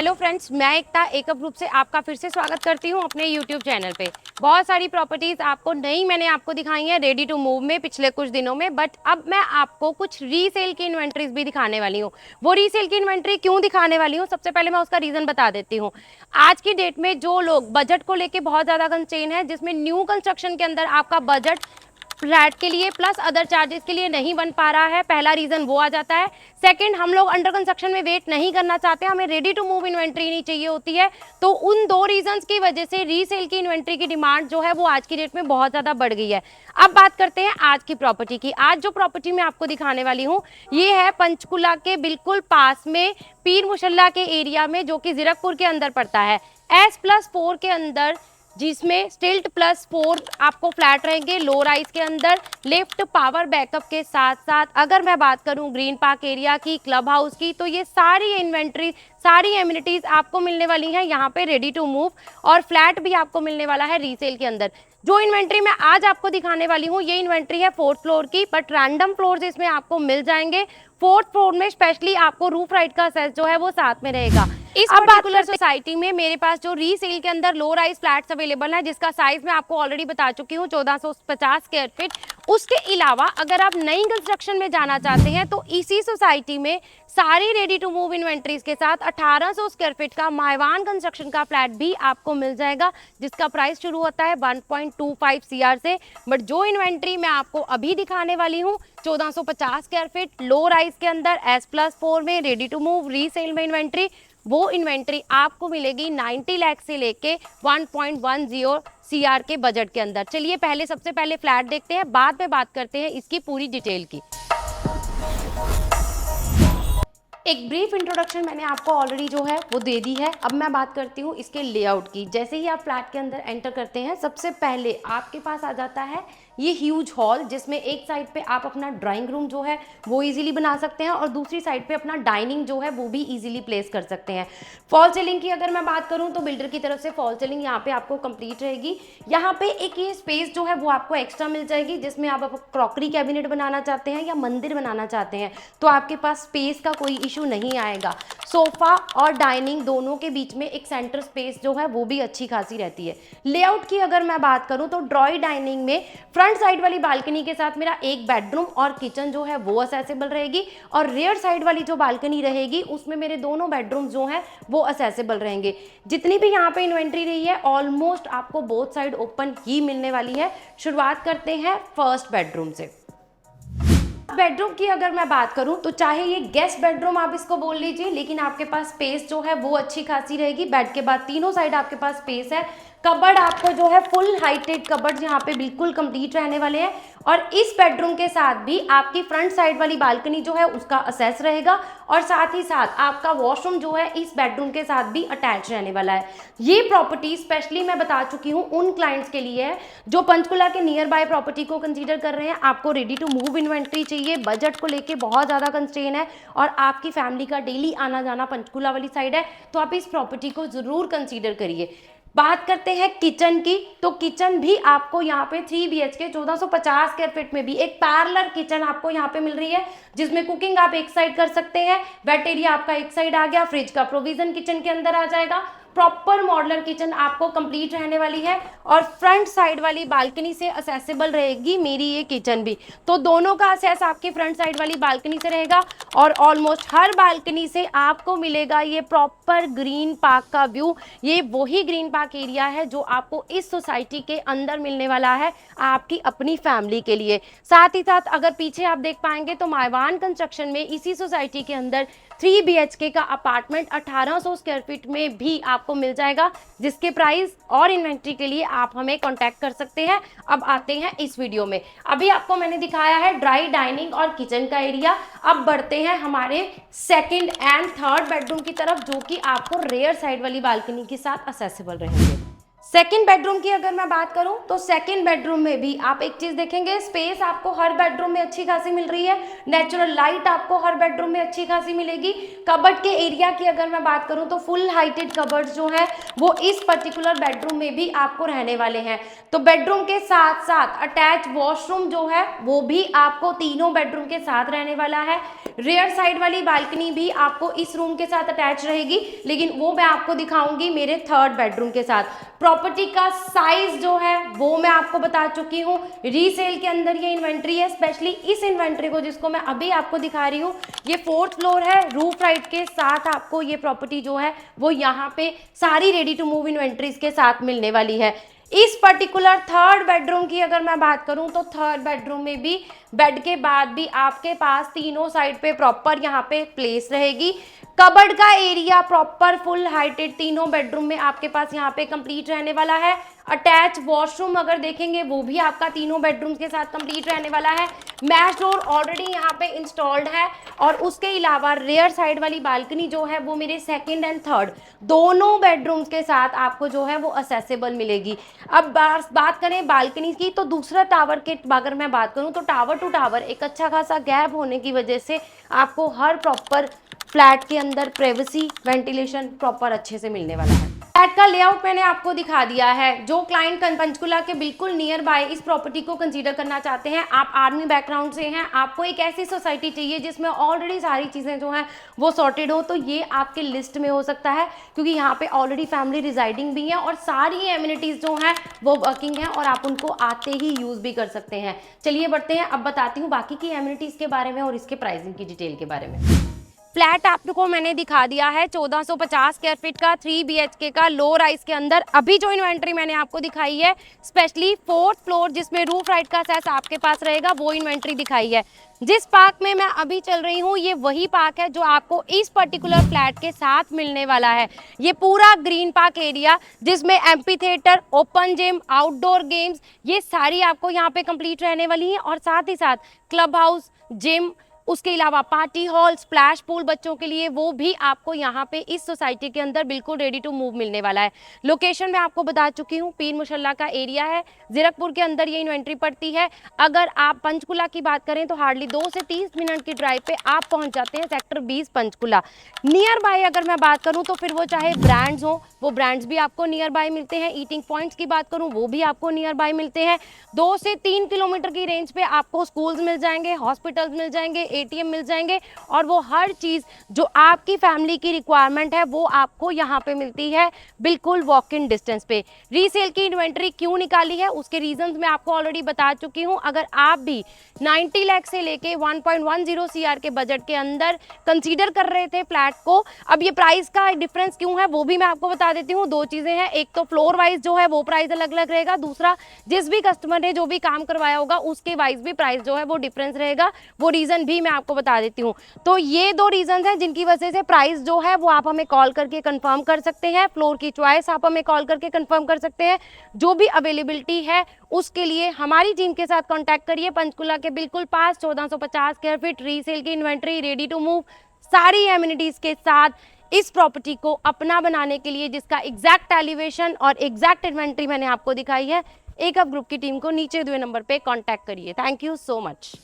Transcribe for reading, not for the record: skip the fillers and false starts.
Hello friends, मैं एकता एकअप group से आपका फिर से स्वागत करती हूं अपने यूट्यूब चैनल पे। बहुत सारी प्रॉपर्टीज आपको नई मैंने आपको दिखाई हैं रेडी टू मूव में पिछले कुछ दिनों में, बट अब मैं आपको कुछ रीसेल की इन्वेंट्रीज भी दिखाने वाली हूं। वो रीसेल की इन्वेंट्री क्यों दिखाने वाली हूं, सबसे पहले मैं उसका रीजन बता देती हूँ। आज की डेट में जो लोग बजट को लेके बहुत ज्यादा कंस्ट्रेन है, जिसमें न्यू कंस्ट्रक्शन के अंदर आपका बजट फ्लैट के लिए प्लस अदर चार्जेस के लिए नहीं बन पा रहा है, पहला रीजन वो आ जाता है। सेकंड, हम लोग अंडर कंस्ट्रक्शन में वेट नहीं करना चाहते, हमें रेडी टू मूव इन्वेंट्री नहीं चाहिए होती है। तो उन दो रीजंस की वजह से रीसेल की इन्वेंट्री की डिमांड जो है वो आज की डेट में बहुत ज्यादा बढ़ गई है। अब बात करते हैं आज की प्रॉपर्टी की। आज जो प्रॉपर्टी मैं आपको दिखाने वाली हूँ ये है पंचकुला के बिल्कुल पास में पीर मुशल्ला के एरिया में, जो कि जीरकपुर के अंदर पड़ता है। S+4 के अंदर, जिसमें स्टिल्ट +4 आपको फ्लैट रहेंगे लो राइज के अंदर, लिफ्ट पावर बैकअप के साथ साथ। अगर मैं बात करूं ग्रीन पार्क एरिया की, क्लब हाउस की, तो ये सारी इन्वेंट्री, सारी एमिनिटीज आपको मिलने वाली हैं यहाँ पे रेडी टू मूव, और फ्लैट भी आपको मिलने वाला है रीसेल के अंदर। जो इन्वेंट्री मैं आज आपको दिखाने वाली हूँ ये इन्वेंट्री है 4th फ्लोर की, बट रैंडम फ्लोर इसमें आपको मिल जाएंगे। 4th फ्लोर में स्पेशली आपको रूफ राइट का सेस जो है वो साथ में रहेगा। इस पर्टिकुलर सोसाइटी में मेरे पास जो रीसेल के अंदर लो राइज फ्लैट्स अवेलेबल हैं, जिसका साइज मैं आपको ऑलरेडी बता चुकी हूँ 1450 स्क्वायर फीट। उसके अलावा अगर आप नई कंस्ट्रक्शन में जाना चाहते हैं तो इसी सोसाइटी में सारी रेडी टू मूव इन्वेंट्रीज के साथ 1800 स्क्वायर फीट का माहवान कंस्ट्रक्शन का फ्लैट भी आपको मिल जाएगा, जिसका प्राइस शुरू होता है 1.25 CR से। बट जो इन्वेंट्री मैं आपको अभी दिखाने वाली हूँ 1450 स्क्वायर फीट लो राइज के अंदर S+4 में रेडी टू मूव रीसेल में इन्वेंट्री, वो इन्वेंट्री आपको मिलेगी 90 लाख से लेके 1.10 CR के बजट के अंदर। चलिए पहले सबसे पहले फ्लैट देखते हैं, बाद में बात करते हैं इसकी पूरी डिटेल की। एक ब्रीफ इंट्रोडक्शन मैंने आपको ऑलरेडी जो है वो दे दी है। अब मैं बात करती हूँ इसके लेआउट की। जैसे ही आप फ्लैट के अंदर एंटर करते हैं सबसे पहले आपके पास आ जाता है ये ह्यूज हॉल, जिसमें एक साइड पे आप अपना ड्राइंग रूम जो है वो इजीली बना सकते हैं और दूसरी साइड पे अपना डाइनिंग जो है वो भी इजीली प्लेस कर सकते हैं। फॉल सीलिंग की अगर मैं बात करूं तो बिल्डर की तरफ से फॉल सीलिंग यहाँ पे आपको कंप्लीट रहेगी। यहाँ पे एक ये स्पेस जो है वो आपको एक्स्ट्रा मिल जाएगी, जिसमें आप क्रॉकरी कैबिनेट बनाना चाहते हैं या मंदिर बनाना चाहते हैं तो आपके पास स्पेस का कोई इशू नहीं आएगा। सोफा और डाइनिंग दोनों के बीच में एक सेंटर स्पेस जो है वो भी अच्छी खासी रहती है। लेआउट की अगर मैं बात करूं तो ड्रॉई डाइनिंग में फ्रंट साइड वाली बालकनी के साथ मेरा एक बेडरूम और किचन जो है वो असेसेबल रहेगी, और रियर साइड वाली जो बालकनी रहेगी उसमें मेरे दोनों बेडरूम जो हैं वो असेसेबल रहेंगे। जितनी भी यहाँ पे इन्वेंट्री रही है ऑलमोस्ट आपको बोथ साइड ओपन ही मिलने वाली है। शुरुआत करते हैं फर्स्ट बेडरूम से। बेडरूम की अगर मैं बात करूं तो चाहे ये गेस्ट बेडरूम आप इसको बोल लीजिए, लेकिन आपके पास स्पेस जो है वो अच्छी खासी रहेगी। बेड के बाद तीनों साइड आपके पास स्पेस है। कबर्ड आपको जो है फुल हाइटेड कबर्ड यहाँ पे बिल्कुल कंप्लीट रहने वाले हैं, और इस बेडरूम के साथ भी आपकी फ्रंट साइड वाली बालकनी जो है उसका असेस रहेगा, और साथ ही साथ आपका वॉशरूम जो है इस बेडरूम के साथ भी अटैच रहने वाला है। ये प्रॉपर्टी स्पेशली मैं बता चुकी हूँ उन क्लाइंट्स के लिए है जो पंचकुला के नियर बाय प्रॉपर्टी को कंसीडर कर रहे हैं। आपको रेडी टू मूव इन्वेंट्री चाहिए, बजट को लेके बहुत ज़्यादा कंस्ट्रेन है और आपकी फैमिली का डेली आना जाना पंचकुला वाली साइड है, तो आप इस प्रॉपर्टी को ज़रूर कंसीडर करिए। बात करते हैं किचन की, तो किचन भी आपको यहाँ पे 3 BHK 1450 स्क्वायर फीट में भी एक पैरेलल किचन आपको यहाँ पे मिल रही है, जिसमें कुकिंग आप एक साइड कर सकते हैं, वेट एरिया आपका एक साइड आ गया, फ्रिज का प्रोविजन किचन के अंदर आ जाएगा। प्रॉपर मॉडलर किचन आपको कंप्लीट रहने वाली है, और फ्रंट साइड वाली बालकनी से असेसेबल रहेगी मेरी ये किचन भी, तो दोनों का असेस आपकी फ्रंट साइड वाली बालकनी से रहेगा। और ऑलमोस्ट हर बालकनी से आपको मिलेगा ये प्रॉपर ग्रीन पार्क का व्यू। ये वही ग्रीन पार्क एरिया है जो आपको इस सोसाइटी के अंदर मिलने वाला है आपकी अपनी फैमिली के लिए। साथ ही साथ अगर पीछे आप देख पाएंगे तो माहवान कंस्ट्रक्शन में इसी सोसाइटी के अंदर 3 BHK का अपार्टमेंट 1800 स्क्वायर फीट में भी आपको मिल जाएगा, जिसके प्राइस और इन्वेंट्री के लिए आप हमें कांटेक्ट कर सकते हैं। अब आते हैं इस वीडियो में। अभी आपको मैंने दिखाया है ड्राई डाइनिंग और किचन का एरिया। अब बढ़ते हैं हमारे सेकंड एंड थर्ड बेडरूम की तरफ, जो कि आपको रेयर साइड वाली बालकनी के साथ असेसेबल रहेंगे। सेकंड बेडरूम की अगर मैं बात करूं तो सेकंड बेडरूम में भी आप एक चीज देखेंगे, स्पेस आपको हर बेडरूम में अच्छी खासी मिल रही है, नेचुरल लाइट आपको हर बेडरूम में अच्छी खासी मिलेगी। कबर्ड के एरिया की अगर मैं बात करूं तो फुल हाइटेड कबर्ड जो है वो इस पर्टिकुलर बेडरूम में भी आपको रहने वाले हैं। तो बेडरूम के साथ साथ अटैच वॉशरूम जो है वो भी आपको तीनों बेडरूम के साथ रहने वाला है। रेयर साइड वाली बालकनी भी आपको इस रूम के साथ अटैच रहेगी, लेकिन वो मैं आपको दिखाऊंगी मेरे थर्ड बेडरूम के साथ। प्रॉपर्टी का साइज जो है वो मैं आपको बता चुकी हूँ। रीसेल के अंदर ये इन्वेंट्री है, स्पेशली इस इन्वेंट्री को जिसको मैं अभी आपको दिखा रही हूँ, ये 4th फ्लोर है। रूफ राइट के साथ आपको ये प्रॉपर्टी जो है वो यहाँ पे सारी रेडी टू मूव इन्वेंट्रीज के साथ मिलने वाली है। इस पर्टिकुलर थर्ड बेडरूम की अगर मैं बात करूं तो थर्ड बेडरूम में भी बेड के बाद भी आपके पास तीनों साइड पे प्रॉपर यहाँ पे प्लेस रहेगी। कबर्ड का एरिया प्रॉपर फुल हाइटेड तीनों बेडरूम में आपके पास यहाँ पे कंप्लीट रहने वाला है। अटैच वॉशरूम अगर देखेंगे वो भी आपका तीनों बेडरूम के साथ कंप्लीट रहने वाला है। मैश डोर ऑलरेडी यहाँ पे इंस्टॉल्ड है और उसके अलावा रेयर साइड वाली बालकनी जो है वो मेरे सेकंड एंड थर्ड दोनों बेडरूम्स के साथ आपको जो है वो असेसेबल मिलेगी। अब बात करें बालकनी की तो दूसरा टावर के अगर मैं बात करूं तो टावर टू टावर एक अच्छा खासा गैप होने की वजह से आपको हर प्रॉपर फ्लैट के अंदर प्राइवेसी वेंटिलेशन प्रॉपर अच्छे से मिलने वाला है। फ्लैट का लेआउट मैंने आपको दिखा दिया है। जो क्लाइंट पंचकुला के बिल्कुल नियर बाय इस प्रॉपर्टी को कंसीडर करना चाहते हैं, आप आर्मी बैकग्राउंड से हैं, आपको एक ऐसी सोसाइटी चाहिए जिसमें ऑलरेडी सारी चीज़ें जो हैं वो सॉर्टेड हो, तो ये आपके लिस्ट में हो सकता है, क्योंकि यहाँ पे ऑलरेडी फैमिली रिजाइडिंग भी है और सारी एमिनिटीज़ जो हैं वो वर्किंग हैं और आप उनको आते ही यूज़ भी कर सकते हैं। चलिए बढ़ते हैं, अब बताती हूँ बाकी की एमिनिटीज़ के बारे में और इसके प्राइसिंग की डिटेल के बारे में। फ्लैट आपको मैंने दिखा दिया है 1450 स्क्वायर फीट का 3 BHK का लो राइज के अंदर। अभी जो इन्वेंट्री मैंने आपको दिखाई है स्पेशली 4th फ्लोर जिसमें रूफ राइट का सेस आपके पास रहेगा वो इन्वेंट्री दिखाई है। जिस पार्क में मैं अभी चल रही हूँ ये वही पार्क है जो आपको इस पर्टिकुलर फ्लैट के साथ मिलने वाला है। ये पूरा ग्रीन पार्क एरिया जिसमें amphi theatre, open gym, outdoor games ये सारी आपको यहाँ पे कंप्लीट रहने वाली हैं और साथ ही साथ क्लब हाउस, जिम, उसके अलावा पार्टी हॉल, स्प्लैश पूल बच्चों के लिए वो भी आपको यहाँ पे इस सोसाइटी के अंदर बिल्कुल रेडी टू मूव मिलने वाला है। लोकेशन मैं आपको बता चुकी हूँ, पीर मुशल्ला का एरिया है, जीरकपुर के अंदर ये इन्वेंट्री पड़ती है। अगर आप पंचकुला की बात करें तो हार्डली 2 से 30 मिनट की ड्राइव पे आप पहुँच जाते हैं सेक्टर 20 पंचकुला। नियर बाय अगर मैं बात करूँ तो फिर वो चाहे ब्रांड्स हो वो ब्रांड्स भी आपको नियर बाय मिलते हैं। ईटिंग पॉइंट्स की बात करूँ वो भी आपको नियर बाय मिलते हैं। 2 से 3 किलोमीटर की रेंज पे आपको स्कूल्स मिल जाएंगे, हॉस्पिटल्स मिल जाएंगे, ATM मिल जाएंगे और वो हर चीज़ जो आपकी फैमिली की रिक्वायरमेंट है वो आपको यहाँ पे मिलती है बिल्कुल वॉक इन डिस्टेंस पे। रीसेल की इन्वेंट्री क्यों निकाली है उसके रीजंस मैं आपको ऑलरेडी बता चुकी हूँ। अगर आप भी 90 लाख से लेके 1.10 CR के बजट के अंदर कंसीडर कर रहे थे फ्लैट को, अब ये प्राइस का डिफरेंस क्यों है वो भी मैं आपको बता देती हूँ। 2 चीज़ें हैं, एक तो फ्लोर वाइज जो है वो प्राइस अलग अलग रहेगा, दूसरा जिस भी कस्टमर ने जो भी काम करवाया होगा उसके वाइज भी प्राइस जो है वो डिफरेंस रहेगा। वो रीज़न भी मैं आपको बता देती हूँ। तो ये 2 रीजंस हैं जिनकी वजह से प्राइस जो है वो आप हमें कॉल करके कंफर्म कर सकते हैं। फ्लोर की चॉइस आप हमें कॉल करके कंफर्म कर सकते हैं। जो भी अवेलेबिलिटी है उसके लिए हमारी टीम के साथ कांटेक्ट करिए। पंचकुला के बिल्कुल पास 1450 स्क्वायर फीट रीसेल की इन्वेंट्री रेडी टू मूव सारी एमिनिटीज के साथ इस प्रॉपर्टी को अपना बनाने के लिए, जिसका एग्जैक्ट एलिवेशन और एग्जैक्ट इन्वेंट्री मैंने आपको दिखाई है। एक अप ग्रुप की टीम को नीचे दिए नंबर पे कांटेक्ट करिए। Thank you so much.